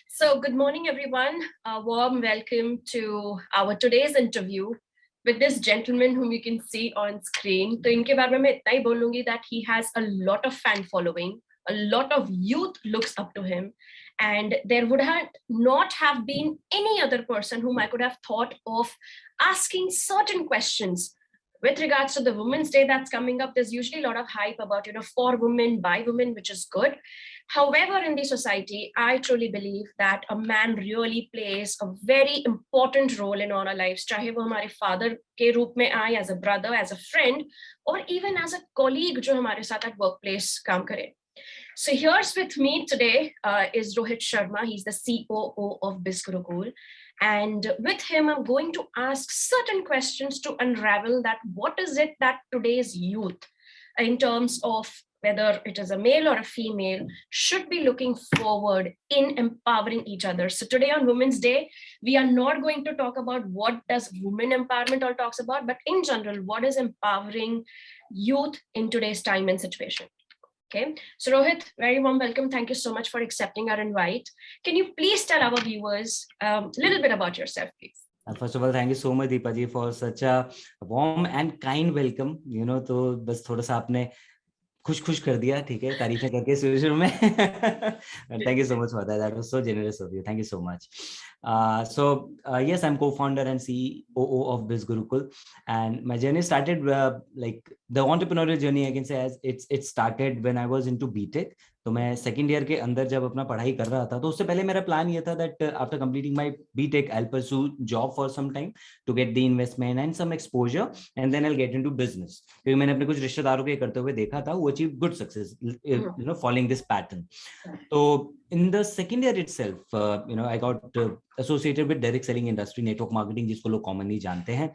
So, good morning, everyone. A warm welcome to our today's interview with this gentleman whom you can see on screen. तो इनके बारे में मैं इतना ही बोलूंगी that he has a lot of fan following, a lot of youth looks up to him, and there would not have been any other person whom I could have thought of asking certain questions. With regards to the Women's Day that's coming up, there's usually a lot of hype about, for women, by women, which is good. However, in the society, I truly believe that a man really plays a very important role in all our lives, चाहे वो हमारे father के रूप में आए, as a brother, as a friend, or even as a colleague जो हमारे साथ at workplace काम करे. So here's with me today is Rohit Sharma. He's the COO of BizGurukul. And with him, I'm going to ask certain questions to unravel that what is it that today's youth, in terms of whether it is a male or a female, should be looking forward in empowering each other. So today on Women's Day, we are not going to talk about what does women empowerment all talks about, but in general, what is empowering youth in today's time and situation. Okay, so Rohit, very warm welcome. Thank you so much for accepting our invite. Can you please tell our viewers a little bit about yourself, please? First of all, thank you so much, Deepa ji, for such a warm and kind welcome. तो बस थोड़ा सा आपने खुश कर दिया, ठीक है, तारीफें करके शुरू में. Thank you so much for that. That was so generous of you. Thank you so much. Yes, I'm co-founder and COO of BizGurukul, and my journey started like the entrepreneurial journey. I can say as it started when I was into BTech. तो मैं second year के अंदर जब अपना पढ़ाई कर रहा था, तो उससे पहले मेरा प्लान ये था that after completing my BTech I will pursue job for some time to get the investment and some exposure and then I will get into business. क्योंकि मैंने अपने कुछ रिश्तेदारों के करते हुए देखा था, वो achieve good success following this pattern. तो in the second year itself, I got associated with direct selling industry, network marketing, जिसको लोग commonly जानते हैं.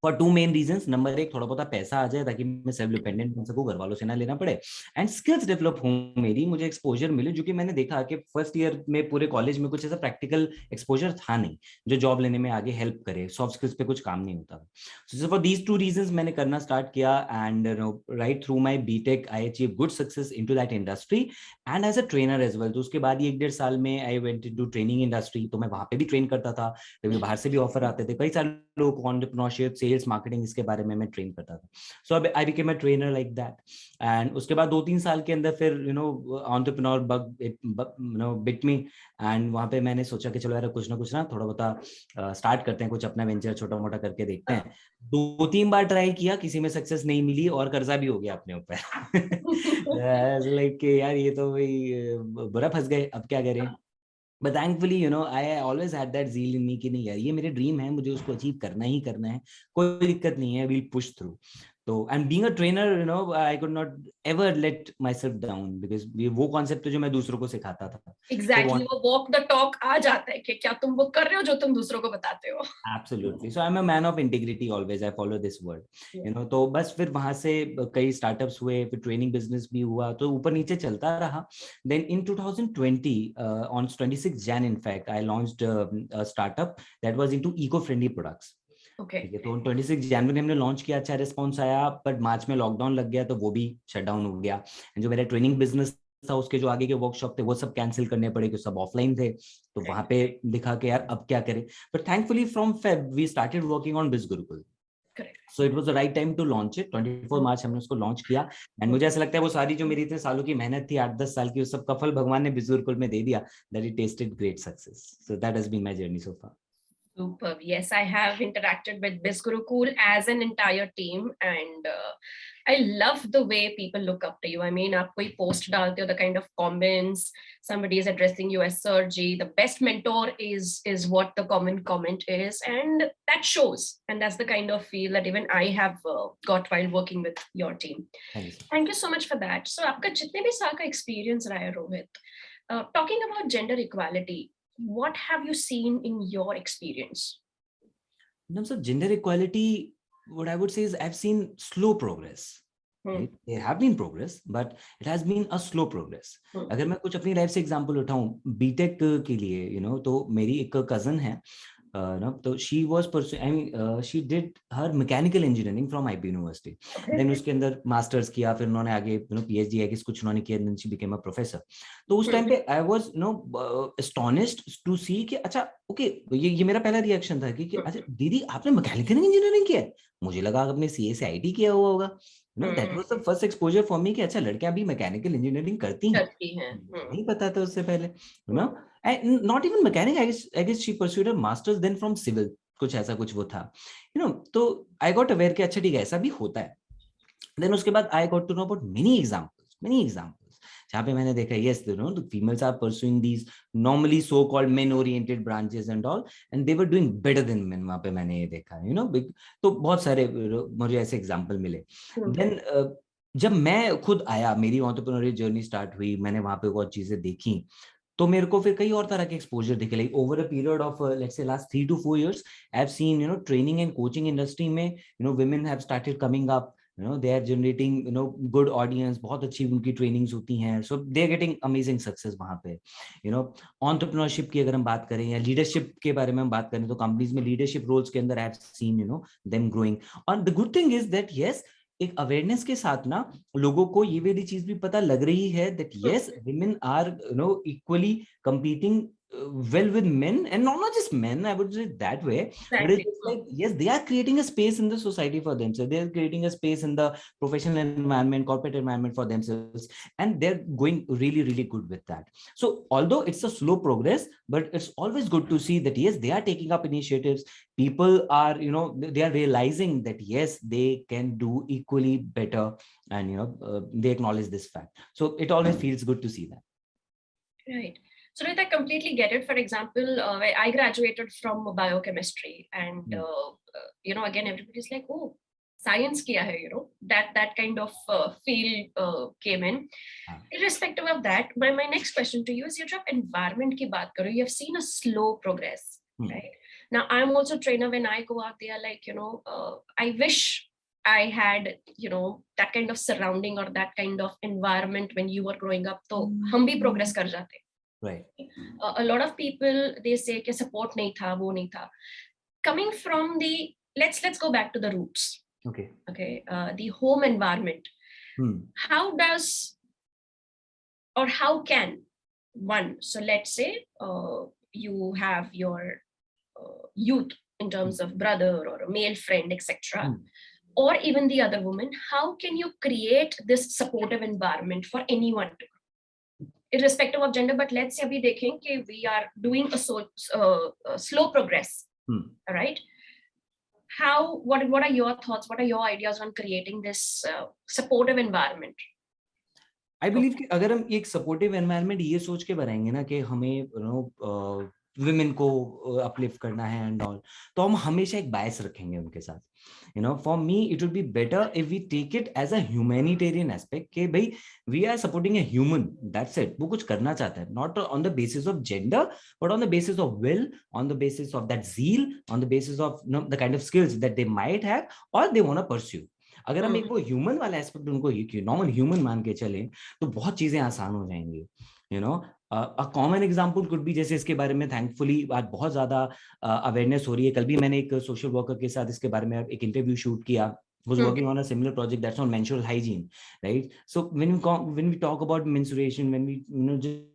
For two main reasons. Number एक, थोड़ा बहुत पैसा आ जाए ताकि मैं सेल्फ डिपेंडेंट बन सकूं, घर वालों से ना लेना पड़े, एंड स्किल्स डेवलप हो मेरी, मुझे एक्सपोजर मिले, जो कि मैंने देखा कि फर्स्ट ईयर में पूरे कॉलेज में कुछ ऐसा प्रैक्टिकल एक्सपोजर था नहीं जो जॉब लेने में आगे हेल्प करे, सॉफ्ट स्किल्स पे कुछ काम नहीं होता. So for these two reasons मैंने करना स्टार्ट किया, and right through my BTech I achieve good success into that industry and as a trainer as well. तो उसके बाद ही 1-1.5 साल में I went into training industry. तो मैं वहां पे भी ट्रेन करता था, कभी बाहर से भी ऑफर आते थे, कई सारे लोगों को एंटरप्रेन्योरशिप, सेल्स, मार्केटिंग, इसके बारे में मैं ट्रेन करता था. So I became a trainer like that. And उसके बाद 2-3 साल के अंदर फिर entrepreneur bug bit me, and वहां पे मैंने सोचा कि चलो यार कुछ ना थोड़ा बहुत स्टार्ट करते हैं, कुछ अपना वेंचर छोटा मोटा करके देखते हैं. 2-3 बार ट्राई किया, किसी में सक्सेस नहीं मिली और कर्जा भी हो गया अपने ऊपर. लाइक यार ये तो भाई बुरा फंस गए, अब क्या करें. But thankfully, I always had that zeal in me कि नहीं यार ये मेरे ड्रीम है, मुझे उसको अचीव करना ही करना है, कोई दिक्कत नहीं है, we'll push through. तो and being a trainer, I could not ever let myself down because वो कॉन्सेप्ट जो मैं दूसरों को सिखाता था. Exactly, वो walk the talk आ जाता है कि क्या तुम वो कर रहे हो जो तुम दूसरों को बताते हो. Absolutely. So I'm a man of integrity always. I follow this word. तो बस फिर वहां से कई स्टार्टअप्स हुए, फिर ट्रेनिंग बिजनेस भी हुआ, तो ऊपर नीचे चलता रहा. Then in 2020, on 26 Jan, in fact, I launched a startup that was into eco-friendly products. Okay. तो 26 जनवरी हमने लॉन्च किया, अच्छा रिस्पॉन्स आया, बट मार्च में लॉकडाउन लग गया तो वो भी शट डाउन हो गया. जो मेरा ट्रेनिंग बिजनेस था, उसके जो आगे के वर्कशॉप थे वो सब कैंसिल करने पड़े, क्योंकि सब ऑफलाइन थे. तो वहां पे दिखा कि यार अब क्या करें. But thankfully from Feb we started working on BizGurukul. So it was the right time to launch it. 24 March हमने उसको लॉन्च किया, एंड मुझे ऐसा लगता है वो सारी जो मेरी इतने सालों की मेहनत थी, 8-10 साल की, उस सब का फल भगवान ने BizGurukul में दे दिया. That it tested great success. So that has been my journey so far. Superb. Yes, I have interacted with BizGurukul as an entire team, and I love the way people look up to you. I mean, आप कोई post डालते हो, the kind of comments, somebody is addressing you as Sir Ji, the best mentor is what the common comment is, and that shows. And that's the kind of feel that even I have got while working with your team. Thank you so much for that. So, आपका जितने भी साल का experience रहा है, Rohit, talking about gender equality, what have you seen in your experience? In terms of gender equality, what I would say is I've seen slow progress. Right? There have been progress, but it has been a slow progress. अगर मैं कुछ अपनी life से example उठाऊं BTech के लिए, तो मेरी एक कजन है, no, तो she was pursuing, I mean, she did her mechanical engineering from IB University. Then उसके अंदर masters किया, फिर उन्होंने आगे PhD है कुछ उन्होंने किया, then she became a professor. तो उस टाइम पे I was astonished to see कि अच्छा ओके, ये मेरा पहला रिएक्शन था कि अच्छा दीदी आपने मैकेनिकल इंजीनियरिंग किया है, मुझे लगा आपने CA से IT किया हुआ होगा. That was the first exposure for me कि अच्छा लड़कियां भी मैकेनिकल इंजीनियरिंग करती हैं, नहीं पता था उससे पहले, and not even mechanic, I guess she pursued a master's then from civil, कुछ ऐसा कुछ वो था, तो I got aware कि अच्छा ठीक है ऐसा भी होता है. Then उसके बाद I got to know about many examples जहाँ पे मैंने देखा yes, the females are pursuing these normally so called men oriented branches and all, and they were doing better than men. वहाँ पे मैंने ये देखा, तो बहुत सारे मुझे ऐसे एग्जाम्पल मिले. Then जब मैं खुद आया, मेरी एंटरप्रेन्योरियल जर्नी स्टार्ट हुई, मैंने वहाँ पे बहुत चीजें देखी, तो मेरे को फिर कई और तरह के एक्सपोजर दिखे. Like over a period of let's say last 3 to 4 years I have seen training and coaching industry में women have started coming up, they are generating good audience, बहुत अच्छी उनकी ट्रेनिंग्स होती हैं, so they are getting amazing success वहाँ पे. Entrepreneurship की अगर हम बात करें या लीडरशिप के बारे में हम बात करें, तो कंपनीज में लीडरशिप रोल्स के अंदर I have seen them growing. और the good thing is that yes, एक अवेयरनेस के साथ ना लोगों को ये वाली चीज भी पता लग रही है that yes, women are equally competing well with men, and not just men, I would say that way, but it's like yes, they are creating a space in the society for themselves, they are creating a space in the professional environment, corporate environment for themselves, and they're going really really good with that. So although it's a slow progress, but it's always good to see that yes, they are taking up initiatives, people are they are realizing that yes, they can do equally better, and they acknowledge this fact, so it always feels good to see that. Right. So Rohit, I completely get it. For example, I graduated from biochemistry, and again everybody's like, oh, science kiya hai, that kind of feel came in. Irrespective of that, my next question to you is, you jab environment ki baat karo, you have seen a slow progress, right? Now I'm also a trainer. When I go out there, like I wish I had that kind of surrounding or that kind of environment when you were growing up, तो हम भी progress कर जाते. Right. A lot of people, they say कि support नहीं था, वो नहीं था. Coming from the let's go back to the roots. Okay. The home environment. How does or how can one? So let's say you have your youth in terms of brother or a male friend, etc. Or even the other woman, how can you create this supportive environment for anyone to grow, irrespective of gender? But let's say abhi dekhen ki we are doing a slow progress, right? What are your thoughts, what are your ideas on creating this supportive environment? I believe कि अगर हम एक supportive environment ये सोच के बनाएंगे ना कि हमें विमेन को अपलिफ्ट करना है एंड ऑल, तो हम हमेशा एक बायस रखेंगे उनके साथ. For me it would be better if we take it as a humanitarian aspect कि भाई we are supporting a human, that's it. वो कुछ करना चाहता है, not on the basis of gender, but on the basis of will, on the basis of that zeal, on the basis of the kind of skills that they might have और they want to pursue. अगर हम एक वो human वाला aspect उनको normal human मान के चलें, तो बहुत चीजें आसान हो जाएंगी. A common example could be, जैसे इसके बारे में थैंकफुली आज बहुत ज्यादा अवेयरनेस हो रही है. कल भी मैंने एक सोशल वर्कर के साथ इसके बारे में एक इंटरव्यू शूट किया, who's working on a similar project that's on menstrual hygiene, right? So when we talk about menstruation, when we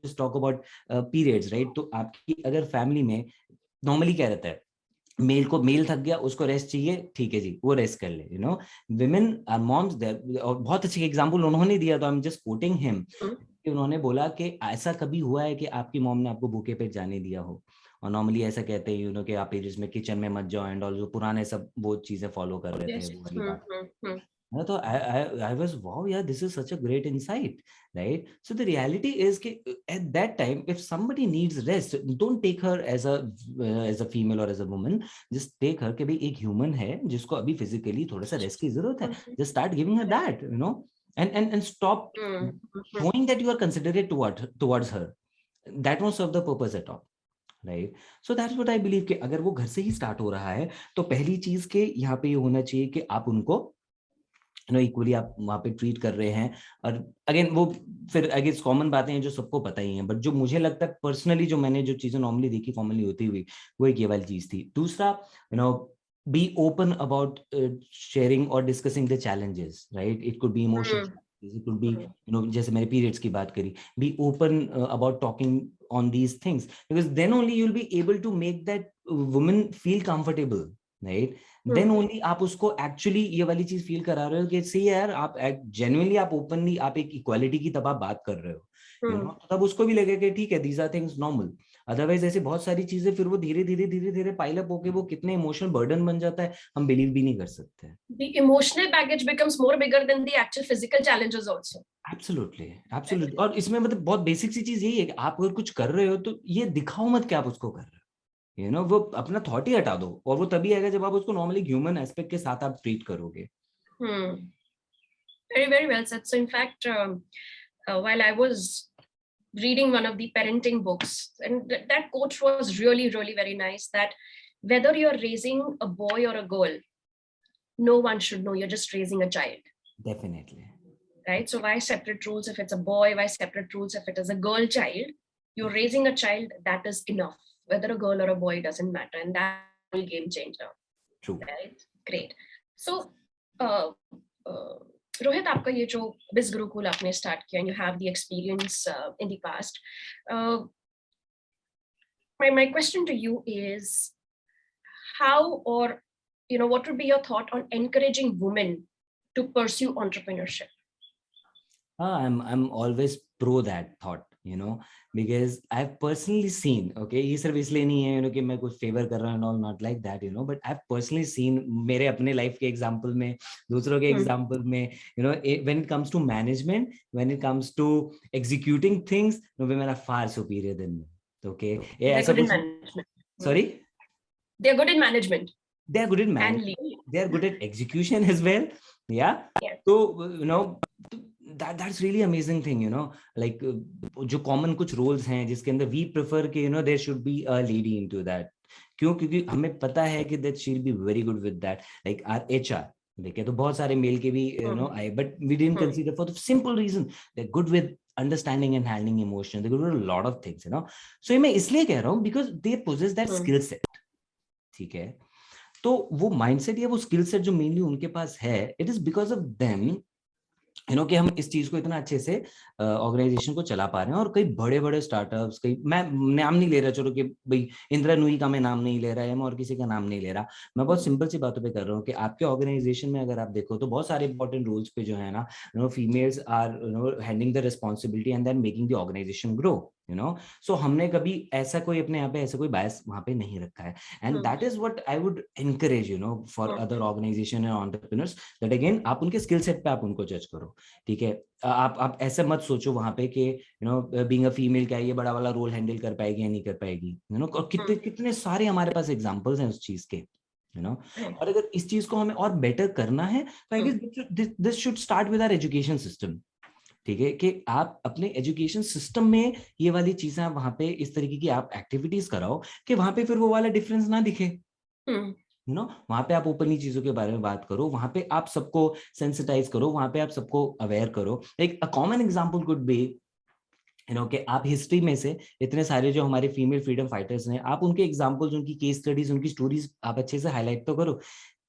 just talk about periods, right? तो आपकी अगर फैमिली में नॉर्मली क्या रहता है, मेल थक गया, उसको रेस्ट चाहिए, ठीक है जी, वो रेस्ट कर ले. विमेन आर मॉम्स देयर, और बहुत अच्छी एग्जांपल उन्होंने दिया, तो I am just coating him, कि उन्होंने बोला कि ऐसा कभी हुआ है कि आपकी मॉम ने आपको भूखे पेट जाने दिया हो? और नॉर्मली ऐसा कहते हैं कि आप पीरियड्स में किचन में मत जाओ एंड ऑल, जो पुराने सब वो चीजें फॉलो कर रहे थे, वो वाली बात. तो I was wow, yeah, this is such a great insight, right? So the reality is कि at that time, if somebody needs rest, don't take her as a female or as a woman. Just take her कि भाई एक human है जिसको अभी physically थोड़ा सा rest की जरूरत है. Just start giving her that, and stop showing that you are considerate towards her. That won't serve the purpose at all. Right? So that's what I believe कि अगर वो घर से ही start हो रहा है, तो पहली चीज के यहाँ पे ये होना चाहिए कि आप उनको इक्वली आप वहाँ पे ट्रीट कर रहे हैं। और अगेन वो फिर अगेन कॉमन बातें हैं जो सबको पता ही हैं, बट जो मुझे लगता है पर्सनली, जो मैंने जो चीजें नॉर्मली देखी कॉमनली होती हुई, वो एक ये वाली चीज थी। दूसरा, बी ओपन अबाउट शेयरिंग और discussing the challenges, right? It could be emotional, it could be जैसे मैंने पीरियड्स की बात करी, be open about talking on these things, because then only you'll be able to make that woman feel comfortable, right? Then only आप उसको actually ये वाली चीज फील करा रहे हो कि सी यार, आप जेन्युइनली, आप ओपनली, आप एक इक्वालिटी की तब आप बात कर रहे हो, तो तब उसको भी लगेगा कि ठीक है, these are things normal. Otherwise ऐसे बहुत सारी चीजें फिर वो धीरे धीरे पाइल अप होके वो कितने इमोशनल बर्डन बन जाता है, हम बिलीव भी नहीं कर सकते। The emotional baggage becomes more bigger than the actual physical challenges also. Absolutely, absolutely. और इसमें मतलब बहुत बेसिक सी चीज यही है कि आप अगर कुछ कर रहे हो तो ये दिखाओ मत कि आप उसको कर रहे हो, वो अपना थॉट ही हटा दो, और वो तभी आएगा जब आप उसको नॉर्मली ह्यूमन एस्पेक्ट के साथ आप ट्रीट करोगे। Very, very well said. So in fact, while I was reading one of the parenting books, and that quote was really, really very nice, that whether you're raising a boy or a girl, no one should know, you're just raising a child. Definitely. Right? So why separate rules if it's a boy? Why separate rules if it is a girl child? You're raising a child, that is enough. Whether a girl or a boy, doesn't matter. And that's a game changer. True. Right? Great. So, Rohit, आपका ये जो Biz Gurukul आपने start किया, and you have the experience in the past. My question to you is, how, or what would be your thought on encouraging women to pursue entrepreneurship? I'm always pro that thought, because I've personally seen, okay, ये सिर्फ इसलिए नहीं है कि मैं कुछ favour कर रहा हूँ, all not like that, but I've personally seen मेरे अपने लाइफ के एग्जांपल में, दूसरों के एग्जांपल में, when it comes to management, when it comes to executing things, women are far superior than me. Okay, They're good in management. Sorry? They're good in management. They're good in management. They're good at execution as well. Yeah. So that's really amazing thing, like जो common कुछ roles हैं जिसके अंदर we prefer कि there should be a lady into that. क्यों? क्योंकि हमें पता है कि that she'll be very good with that. Like our HR, देखे तो बहुत सारे मेल के भी आए, but we didn't consider for the simple reason they're good with understanding and handling emotion. They're good with a lot of things, So ये मैं इसलिए कह रहा हूँ because they possess that skill set. ठीक है, तो वो माइंडसेट या वो स्किल सेट जो मेनली उनके पास है, it is because of them, कि हम इस चीज को इतना अच्छे से ऑर्गेनाइजेशन को चला पा रहे हैं। और कई बड़े बड़े स्टार्टअप्स, कई, मैं नाम नहीं ले रहा, चलो कि भाई इंदिरा नूई का मैं नाम नहीं ले रहा है, मैं और किसी का नाम नहीं ले रहा, मैं बहुत सिंपल सी बातों पे कर रहा हूँ कि आपके ऑर्गेनाइजेशन में अगर आप देखो तो बहुत सारे इंपॉर्टेंट रोल्स पे जो है ना, females are handling the responsibility and then making the organization grow, so हमने कभी ऐसा कोई अपने यहाँ पे ऐसा कोई बायस वहाँ पे नहीं रखा है। And that is what I would encourage for other organisation and entrepreneurs, that again आप उनके स्किल सेट पे आप उनको जज करो। ठीक है, आप ऐसे मत सोचो वहां पे कि बीइंग अ फीमेल क्या ये बड़ा वाला रोल हैंडल कर पाएगी या नहीं कर पाएगी, और कितने कितने सारे हमारे पास एग्जांपल्स हैं उस चीज के, और अगर इस चीज को हमें और बेटर करना है तो I guess this should start with our education system. ठीक है, कि आप अपने एजुकेशन सिस्टम में ये वाली चीजें आप वहां पे इस तरीके की आप एक्टिविटीज कराओ कि वहां पे फिर वो वाला डिफरेंस ना दिखे। वहां पे आप ओपनली चीजों के बारे में बात करो, वहां पे आप सबको सेंसिटाइज करो, वहां पे आप सबको अवेयर करो। एक कॉमन एग्जांपल कुड बी कि आप हिस्ट्री में से इतने सारे जो हमारे फीमेल फ्रीडम फाइटर्स हैं, आप उनके एग्जांपल्स, उनकी केस स्टडीज, उनकी स्टोरीज आप अच्छे से हाईलाइट तो करो,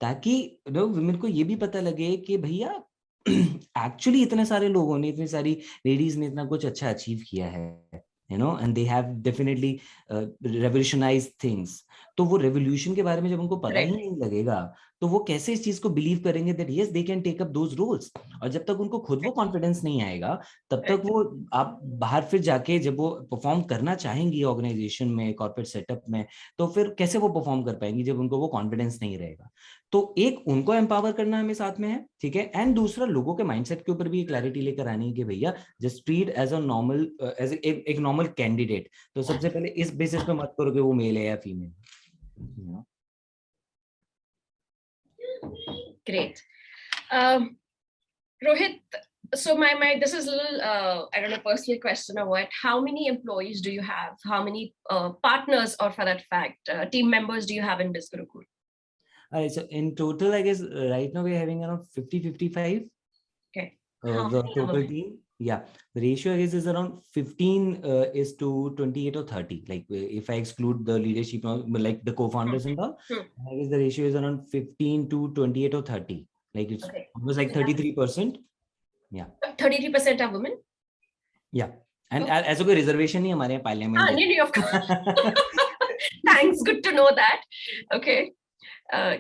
ताकि वुमेन को ये भी पता लगे कि भैया एक्चुअली इतने सारे लोगों ने, इतनी सारी लेडीज ने इतना कुछ अच्छा अचीव किया है, and they have definitely revolutionized things. तो वो रेवोल्यूशन के बारे में जब उनको पता ही नहीं लगेगा तो वो कैसे इस चीज को बिलीव करेंगे that yes they can take up those roles। और जब तक उनको खुद वो कॉन्फिडेंस नहीं आएगा तब तक वो आप बाहर फिर जाके जब वो परफॉर्म करना चाहेंगी ऑर्गेनाइजेशन में, कॉर्पोरेट सेटअप में, तो फिर कैसे वो परफॉर्म कर पाएंगी जब उनको वो कॉन्फिडेंस नहीं रहेगा। तो एक उनको एम्पावर करना हमें साथ में है, ठीक है, एंड दूसरा लोगों के माइंडसेट के ऊपर भी क्लैरिटी लेकर आनी है कि भैया just treat as a normal, as एक नॉर्मल कैंडिडेट। तो सबसे पहले इस बेसिस पे मत करो कि वो मेल है या female. Great. Rohit, so this is a little, I don't know, personal question or what. How many employees do you have? How many partners, or for that fact, team members do you have in Biz Gurukul? Alright, so in total, I guess right now we're having around 50-55. Okay. How The many are total women? team. Yeah, the ratio I guess is around 15 is to 28 or 30. Like if I exclude the leadership, like the co-founders and all, Hmm. I guess the ratio is around 15 to 28 or 30. Like it's Okay. almost like So that's 33%. Yeah. 33% are women. Yeah. And Okay. ऐसा कोई reservation नहीं है हमारे यहाँ parliament नहीं, नहीं, of course. में. Thanks, good to know that. Okay.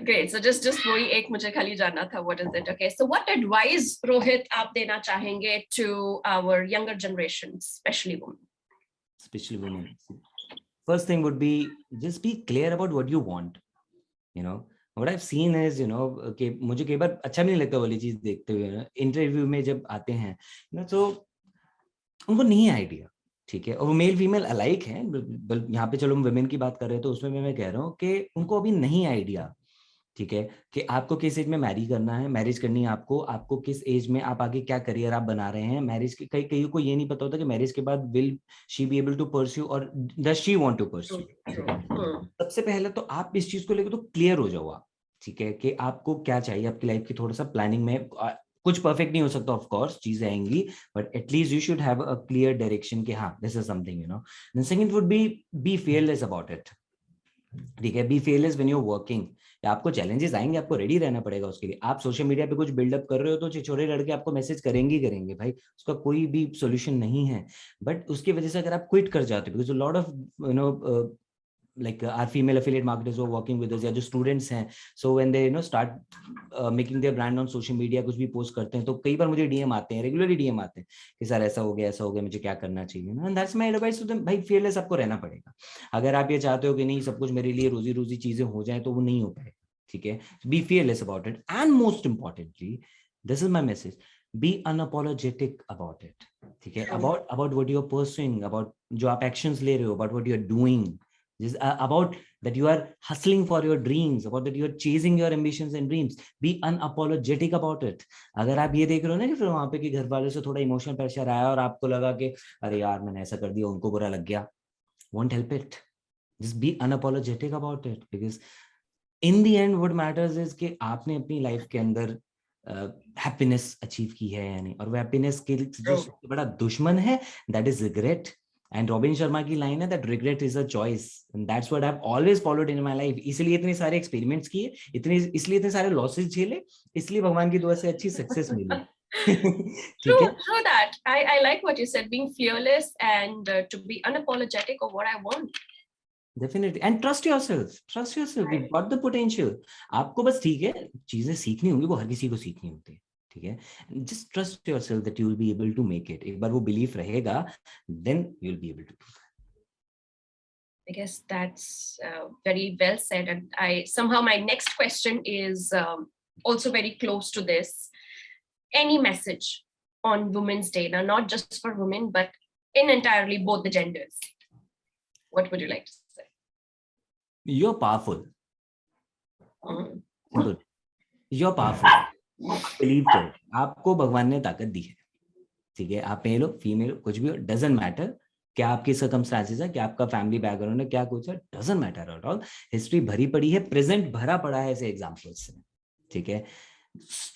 Great. So just वही एक मुझे खाली जानना था. What is it? Okay. So what advice, Rohit, आप देना चाहेंगे to our younger generation, especially women? Especially women. First thing would be just be clear about what you want. You know, what I've seen is, कि मुझे कई बार अच्छा भी नहीं लगता वाली चीज देखते हुए, इंटरव्यू में जब आते हैं, तो उनको नहीं आइडिया. ठीक है, और वो मेल फीमेल अलाइक है. यहाँ पे चलो हम वुमेन की बात कर रहे हैं, तो उसमें मैं कह रहा हूँ कि उनको अभी नहीं आइडिया. ठीक है, कि आपको किस एज में मैरी करना है, मैरिज करनी है आपको किस एज में आप आगे क्या करियर आप बना रहे हैं. मैरिज के कई को ये नहीं पता होता कि मैरिज के बाद will she be able to pursue और does she want to pursue. सबसे पहले तो आप इस चीज को लेकर तो क्लियर हो जाओ आप. ठीक है, कि आपको क्या चाहिए आपकी लाइफ की. थोड़ा सा प्लानिंग में कुछ परफेक्ट नहीं हो सकता, ऑफ कोर्स चीजें आएंगी, but at least you should have a clear direction कि हाँ this is something. Then second would be fearless about it. ठीक है, be fearless when you are working. आपको चैलेंजेस आएंगे, आपको रेडी रहना पड़ेगा उसके लिए. आप सोशल मीडिया पे कुछ बिल्डअप कर रहे हो तो छिछोरे लड़के आपको मैसेज करेंगे भाई, उसका कोई भी सोल्यूशन नहीं है. बट उसकी वजह से अगर आप क्विट कर जाते हो, because lot of like our female affiliate marketers who are working with us या जो students हैं, so when they start making their brand on social media, कुछ भी पोस्ट करते हैं, तो कई बार मुझे डीएम आते हैं, रेगुलरली डीएम आते हैं कि सर ऐसा हो गया मुझे क्या करना चाहिए ना. And that's my advice to them, भाई fearless आपको रहना पड़ेगा. अगर आप ये चाहते हो कि नहीं सब कुछ मेरे लिए रोजी रोजी चीजें हो जाए, तो वो नहीं हो पाएगा. ठीक है, be fearless about it, and most importantly this is my message, be unapologetic about it. ठीक है, about what you are pursuing, about जो आप actions ले रहे हो, about what you are doing, just about that you are hustling for your dreams, about that you are chasing your ambitions and dreams. Be unapologetic about it. अगर आप ये देख रहे हो ना कि फिर वहां पे कि घर वालों से थोड़ा इमोशनल प्रेशर आया और आपको लगा कि अरे यार मैंने ऐसा कर दिया, उनको बुरा लग गया, won't help it. Just be unapologetic about it, because in the end what matters is कि आपने अपनी लाइफ के अंदर हैप्पीनेस अचीव की है या नहीं. और वो हैप्पीनेस के जो सबसे बड़ा दुश्मन है, that is regret. And robin Sharma की लाइन है, that regret is a choice, and that's what I have always followed in my life. इसलिए इतने सारे एक्सपेरिमेंट्स किए, इसलिए इतने सारे लॉसेस झेले, इसलिए भगवान की दुआ से अच्छी सक्सेस मिली. ठीक है, True that. I like what you said, being fearless and to be unapologetic of what I want. Definitely. And trust yourself, you got the potential. आपको बस ठीक है चीजें सीखनी होंगी, वो हर किसी को सीखनी होती है. ठीक है, just trust yourself that you will be able to make it. एक बार वो बिलीफ रहेगा, then you will be able to do that. I guess that's very well said. And somehow my next question is also very close to this. Any message on Women's Day, now not just for women, but in entirely both the genders? What would you like to say? You're powerful. Simple. You're powerful. Believe करो, आपको भगवान ने ताकत दी है. ठीक है, आप mail हो फीमेल कुछ भी हो, डजंट मैटर. क्या आपकी सर्कमस्टेंसेस है, क्या आपका फैमिली बैकग्राउंड है, क्या कुछ है, doesn't matter at all. History भरी पड़ी है, प्रेजेंट भरा पड़ा है ऐसे एग्जांपल्स से. ठीक है,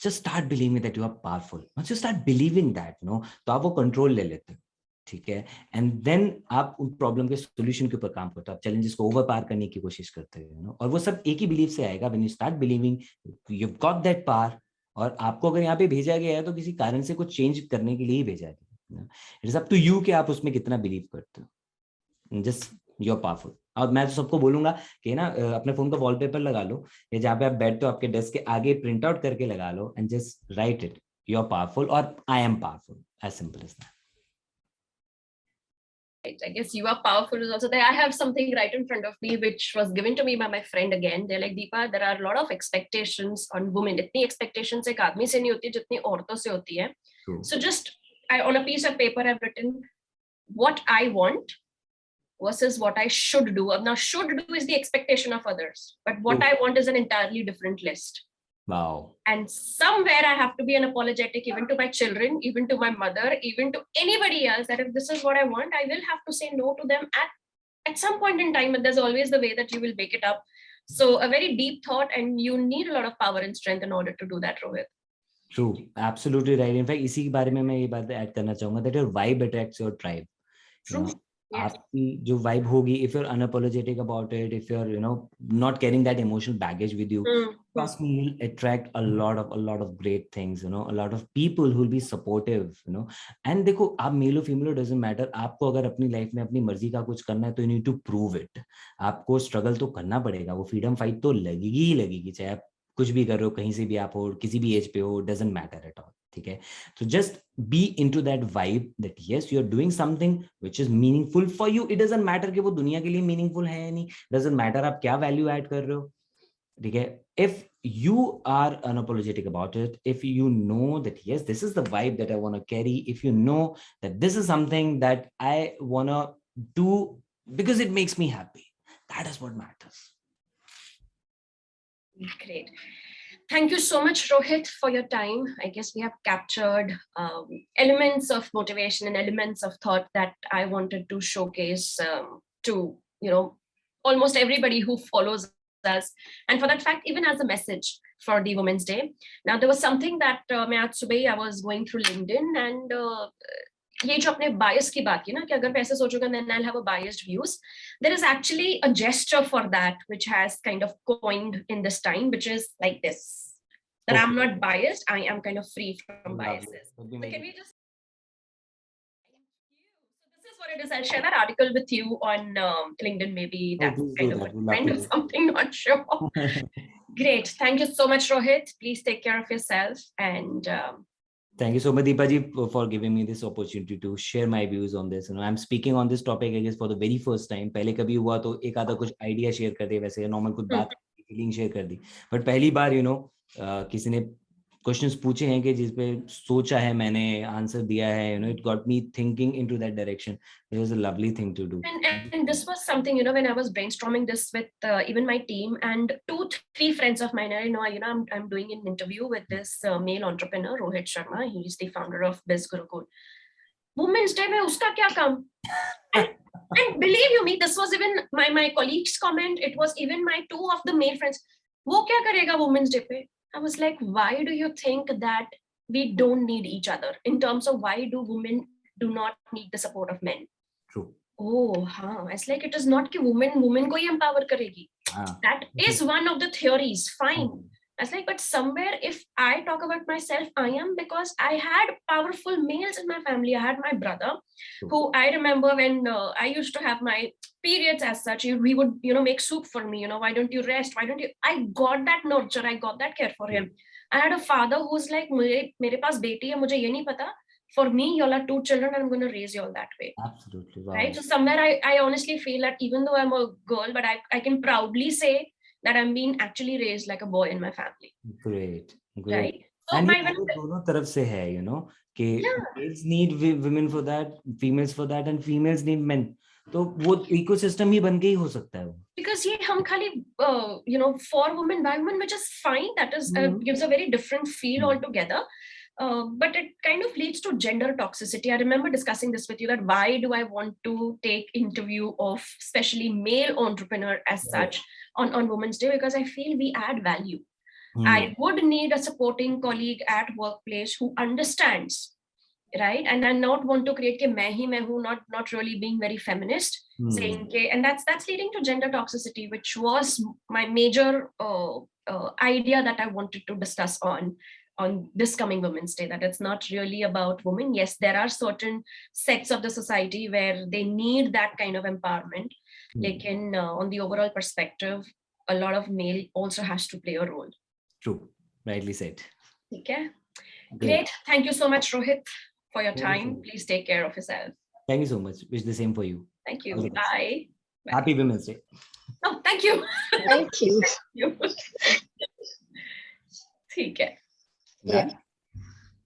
just start believing that you are powerful. Once you start believing that, तो आप वो कंट्रोल ले लेते हो. ठीक है, एंड देन आप उन प्रॉब्लम के सोल्यूशन के ऊपर काम करते हो, आप चैलेंजेस को ओवर पार करने की कोशिश करते हो. और वो सब एक ही बिलीव से आएगा, when you start believing you have got that power. और आपको अगर यहाँ पे भेजा गया है तो किसी कारण से कुछ चेंज करने के लिए ही भेजा गया. It is up to you कि आप उसमें कितना बिलीव करते हो. Just you are powerful. और मैं तो सबको बोलूंगा कि ना अपने फोन का वॉलपेपर लगा लो, या जहाँ पे आप बैठते हो आपके डेस्क के आगे प्रिंट आउट करके लगा लो, and just write it, you are powerful और I am powerful. As simple as that. I guess you are powerful is also there. I have something right in front of me which was given to me by my friend again. They're like, Deepa, there are a lot of expectations on women. इतनी expectations एक आदमी से नहीं होती जितनी औरतों से होती है. So just on a piece of paper I've written what I want versus what I should do. Now should do is the expectation of others, but what I want is an entirely different list. Wow. And somewhere I have to be unapologetic, even to my children, even to my mother, even to anybody else, that if this is what I want, I will have to say no to them at some point in time. But there's always the way that you will make it up. So a very deep thought, and you need a lot of power and strength in order to do that, Rohit. True, absolutely right. In fact, इसी के बारे में मैं ये बात add करना चाहूंगा that your vibe attracts your tribe. True. Yes. आपकी जो vibe होगी, if you're unapologetic about it, if you're not carrying that emotional baggage with you, trust me, you'll attract a lot of great things, a lot of people who will be supportive, and देखो आप mail हो female हो doesn't matter, आपको अगर अपनी life में अपनी मर्जी का कुछ करना है तो you need to prove it. आपको स्ट्रगल तो करना पड़ेगा, वो फ्रीडम फाइट तो लगेगी ही लगेगी, चाहे आप कुछ भी कर रहे हो, कहीं से भी आप हो, किसी भी एज पे हो, डजंट मैटर एट ऑल. ठीक है, तो just be into that vibe that yes you are doing something which is meaningful for you. It doesn't matter कि वो दुनिया के लिए मीनिंगफुल है या नहीं, डजंट मैटर आप क्या वैल्यू ऐड कर रहे हो. ठीक है, if you are unapologetic about it, if you know that yes this is the vibe that I want to carry, if you know that this is something that I want to do because it makes me happy, that is what matters. Great. Thank you so much, Rohit, for your time. I guess we have captured elements of motivation and elements of thought that I wanted to showcase to, almost everybody who follows us. And for that fact, even as a message for the Women's Day. Now, there was something that I was going through LinkedIn, and ये जो अपने bias की बात की ना, कि अगर मैं ऐसे सोचूंगा then I'll have a biased views. There is actually a gesture for that which has kind of coined in this time, which is like this. That I'm not biased, I am kind of free from biases. So can we just... So this is what it is. I'll share that article with you on LinkedIn. Maybe that's kind of a trend or something, not sure. Great. Thank you so much, Rohit. Please take care of yourself. And thank you so much, Deepa ji, for giving me this opportunity to share my views on this. I'm speaking on this topic, I guess, for the very first time. पहले कभी हुआ तो एक आधा कुछ idea share कर दे, वैसे normal कुछ बात feeling share कर दी. But पहली बार, किसी ने questions पूछे हैं कि जिस पे सोचा है मैंने, आंसर दिया है, it got me thinking into that direction. It was a lovely thing to do. And this was something, when I was brainstorming this with even my team and 2-3 friends of mine, I'm doing an interview with this male entrepreneur, Rohit Sharma. He's the founder of Biz Gurukul. Women's Day mein uska kya kam? And believe you me, this was even my colleagues' comment. It was even my 2 of the male friends. Wo kya karega Women's Day pe? I was like, why do you think that we don't need each other? In terms of why do women do not need the support of men? True. Oh, हाँ. It's like it is not कि women को ही empower करेगी. That is one of the theories. Fine. I was like, but somewhere if I talk about myself, I am, because I had powerful males in my family. I had my brother, who I remember when I used to have my periods as such, he would, make soup for me, why don't you rest? Why don't you? I got that nurture. I got that care for him. I had a father who's like, मेरे पास बेटी है, मुझे ये नहीं पता. For me, y'all are 2 children, and I'm going to raise y'all that way. Absolutely. Wow. Right. So somewhere I honestly feel that even though I'm a girl, but I can proudly say that I'm being actually raised like a boy in my family. Great. Right. So and दोनों तरफ से है, कि males need women for that, females for that, and females need men. तो वो ecosystem ही बन के ही हो सकता है वो. Because ये हम खाली for women, by women, which is fine. That is gives a very different feel altogether. But it kind of leads to gender toxicity. I remember discussing this with you, that why do I want to take interview of especially male entrepreneur as such on Women's Day? Because I feel we add value. I would need a supporting colleague at workplace who understands, right? And I not want to create ke main hu, not really being very feminist, saying ke, and that's leading to gender toxicity, which was my major idea that I wanted to discuss on this coming Women's Day, that it's not really about women. Yes, there are certain sects of the society where they need that kind of empowerment. Like on the overall perspective, a lot of male also has to play a role. True. Rightly said. Okay. Great. Thank you so much, Rohit, for your time. Please take care of yourself. Thank you so much. Wish the same for you. Thank you. Bye. Happy Women's Day. Oh, thank you. Thank you. ठीक है. Yeah.